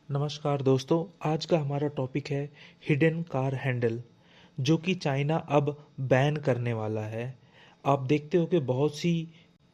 नमस्कार दोस्तों। आज का हमारा टॉपिक है हिडन कार हैंडल, जो कि चाइना अब बैन करने वाला है। आप देखते हो कि बहुत सी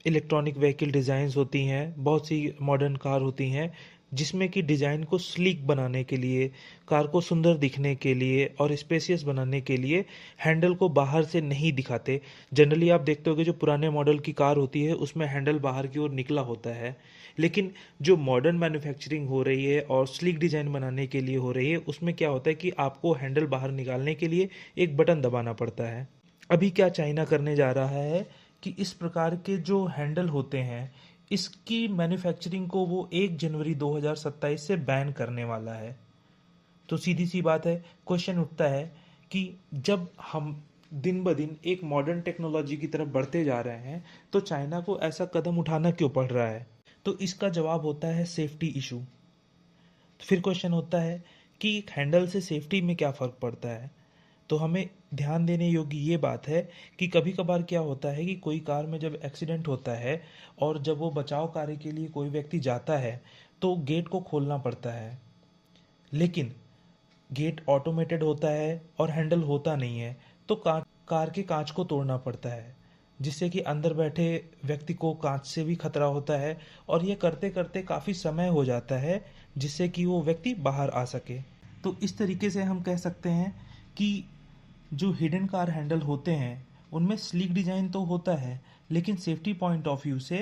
इलेक्ट्रॉनिक व्हीकल डिज़ाइंस होती हैं, बहुत सी मॉडर्न कार होती हैं, जिसमें कि डिज़ाइन को स्लीक बनाने के लिए, कार को सुंदर दिखने के लिए और स्पेसियस बनाने के लिए हैंडल को बाहर से नहीं दिखाते। जनरली आप देखते हो कि जो पुराने मॉडल की कार होती है उसमें हैंडल बाहर की ओर निकला होता है, लेकिन जो मॉडर्न मैन्युफैक्चरिंग हो रही है और स्लीक डिज़ाइन बनाने के लिए हो रही है उसमें क्या होता है कि आपको हैंडल बाहर निकालने के लिए एक बटन दबाना पड़ता है। अभी क्या चाइना करने जा रहा है कि इस प्रकार के जो हैंडल होते हैं इसकी मैन्युफैक्चरिंग को वो 1 जनवरी 2027 से बैन करने वाला है। तो सीधी सी बात है, क्वेश्चन उठता है कि जब हम दिन ब दिन एक मॉडर्न टेक्नोलॉजी की तरफ बढ़ते जा रहे हैं तो चाइना को ऐसा कदम उठाना क्यों पड़ रहा है। तो इसका जवाब होता है सेफ्टी इशू। तो फिर क्वेश्चन होता है कि एक हैंडल से सेफ्टी में क्या फ़र्क पड़ता है। तो हमें ध्यान देने योग्य ये बात है कि कभी कभार क्या होता है कि कोई कार में जब एक्सीडेंट होता है और जब वो बचाव कार्य के लिए कोई व्यक्ति जाता है तो गेट को खोलना पड़ता है, लेकिन गेट ऑटोमेटेड होता है और हैंडल होता नहीं है। तो कार के कांच को तोड़ना पड़ता है, जिससे कि अंदर बैठे व्यक्ति को कांच से भी खतरा होता है और ये करते करते काफ़ी समय हो जाता है जिससे कि वो व्यक्ति बाहर आ सके। तो इस तरीके से हम कह सकते हैं कि जो हिडन कार हैंडल होते हैं उनमें स्लीक डिज़ाइन तो होता है, लेकिन सेफ्टी पॉइंट ऑफ व्यू से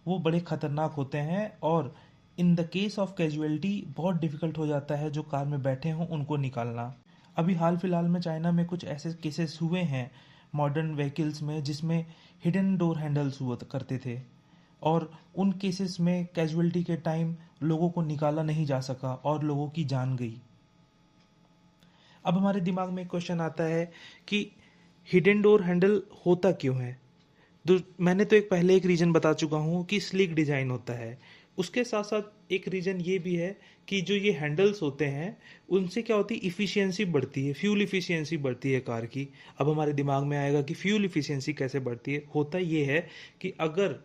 वो बड़े खतरनाक होते हैं और in the case of casualty बहुत डिफिकल्ट हो जाता है जो कार में बैठे हों उनको निकालना। अभी हाल फिलहाल में चाइना में कुछ ऐसे केसेस हुए हैं मॉडर्न व्हीकल्स में जिसमें हिडन डोर हैंडल्स हुआ करते थे, और उन केसेस में कैजुअलिटी के टाइम लोगों को निकाला नहीं जा सका और लोगों की जान गई। अब हमारे दिमाग में एक क्वेश्चन आता है कि हिडन डोर हैंडल होता क्यों है। तो मैंने तो पहले एक रीज़न बता चुका हूँ कि स्लीक डिज़ाइन होता है। उसके साथ साथ एक रीज़न ये भी है कि जो ये हैंडल्स होते हैं उनसे क्या होती है, इफ़िशियंसी बढ़ती है, फ्यूल इफ़िशियंसी बढ़ती है कार की। अब हमारे दिमाग में आएगा कि फ्यूल इफ़िशियंसी कैसे बढ़ती है। होता ये है कि अगर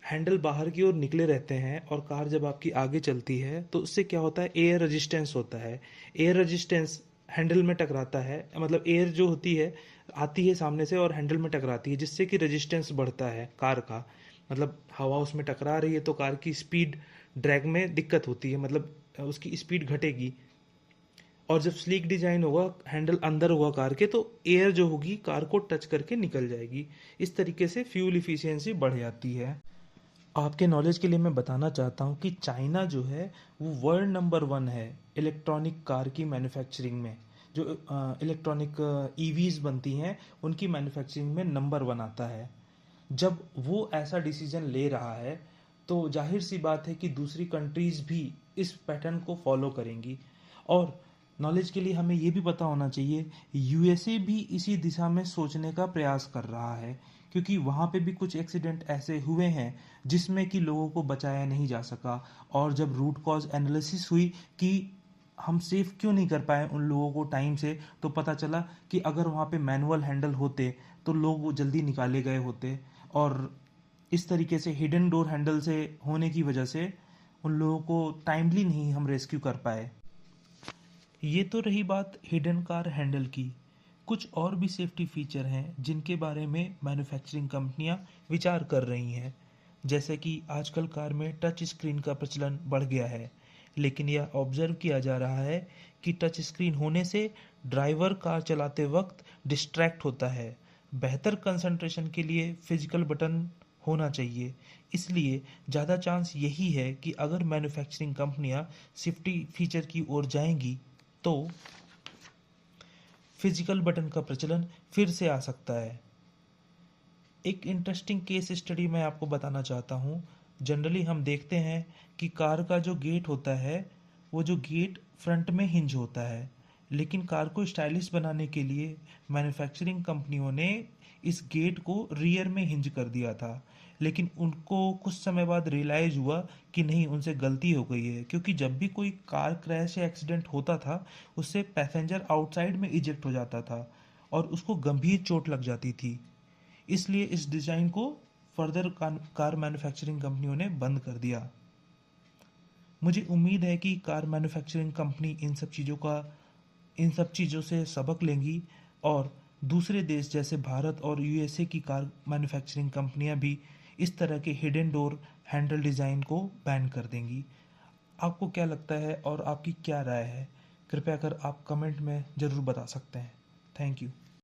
हैंडल बाहर की ओर निकले रहते हैं और कार जब आपकी आगे चलती है तो उससे क्या होता है, एयर रेजिस्टेंस होता है। एयर रेजिस्टेंस हैंडल में टकराता है, मतलब एयर जो होती है आती है सामने से और हैंडल में टकराती है, जिससे कि रेजिस्टेंस बढ़ता है कार का। मतलब हवा उसमें टकरा रही है तो कार की स्पीड ड्रैग में दिक्कत होती है, मतलब उसकी स्पीड घटेगी। और जब स्लीक डिजाइन होगा, हैंडल अंदर होगा कार के, तो एयर जो होगी कार को टच करके निकल जाएगी। इस तरीके से फ्यूल इफिशियंसी बढ़ जाती है। आपके नॉलेज के लिए मैं बताना चाहता हूँ कि चाइना जो है वो वर्ल्ड नंबर 1 है इलेक्ट्रॉनिक कार की मैन्युफैक्चरिंग में। जो इलेक्ट्रॉनिक ईवीज बनती हैं उनकी मैन्युफैक्चरिंग में नंबर 1 आता है। जब वो ऐसा डिसीजन ले रहा है तो जाहिर सी बात है कि दूसरी कंट्रीज भी इस पैटर्न को फॉलो करेंगी। और नॉलेज के लिए हमें ये भी पता होना चाहिए, यूएसए भी इसी दिशा में सोचने का प्रयास कर रहा है, क्योंकि वहाँ पे भी कुछ एक्सीडेंट ऐसे हुए हैं जिसमें कि लोगों को बचाया नहीं जा सका। और जब रूट कॉज एनालिसिस हुई कि हम सेफ क्यों नहीं कर पाए उन लोगों को टाइम से, तो पता चला कि अगर वहाँ पे मैनुअल हैंडल होते तो लोग वो जल्दी निकाले गए होते। और इस तरीके से हिडन डोर हैंडल से होने की वजह से उन लोगों को टाइमली नहीं हम रेस्क्यू कर पाए। ये तो रही बात हिडन कार हैंडल की। कुछ और भी सेफ्टी फीचर हैं जिनके बारे में मैन्युफैक्चरिंग कंपनियां विचार कर रही हैं। जैसे कि आजकल कार में टच स्क्रीन का प्रचलन बढ़ गया है, लेकिन यह ऑब्जर्व किया जा रहा है कि टच स्क्रीन होने से ड्राइवर कार चलाते वक्त डिस्ट्रैक्ट होता है। बेहतर कंसंट्रेशन के लिए फिजिकल बटन होना चाहिए। इसलिए ज़्यादा चांस यही है कि अगर मैन्युफैक्चरिंग कंपनियां सेफ्टी फीचर की ओर जाएंगी तो फिजिकल बटन का प्रचलन फिर से आ सकता है। एक इंटरेस्टिंग केस स्टडी मैं आपको बताना चाहता हूँ। जनरली हम देखते हैं कि कार का जो गेट होता है वो जो गेट फ्रंट में हिंज होता है, लेकिन कार को स्टाइलिश बनाने के लिए मैन्युफैक्चरिंग कंपनियों ने इस गेट को रियर में हिंज कर दिया था। लेकिन उनको कुछ समय बाद रियलाइज़ हुआ कि नहीं, उनसे गलती हो गई है, क्योंकि जब भी कोई कार क्रैश या एक्सीडेंट होता था उससे पैसेंजर आउटसाइड में इजेक्ट हो जाता था और उसको गंभीर चोट लग जाती थी। इसलिए इस डिज़ाइन को फर्दर कार मैन्युफैक्चरिंग कंपनियों ने बंद कर दिया। मुझे उम्मीद है कि कार मैन्युफैक्चरिंग कंपनी इन सब चीज़ों से सबक लेंगी और दूसरे देश जैसे भारत और यूएसए की कार मैन्युफैक्चरिंग कंपनियां भी इस तरह के हिडन डोर हैंडल डिज़ाइन को बैन कर देंगी। आपको क्या लगता है और आपकी क्या राय है? कृपया कर आप कमेंट में ज़रूर बता सकते हैं। Thank you.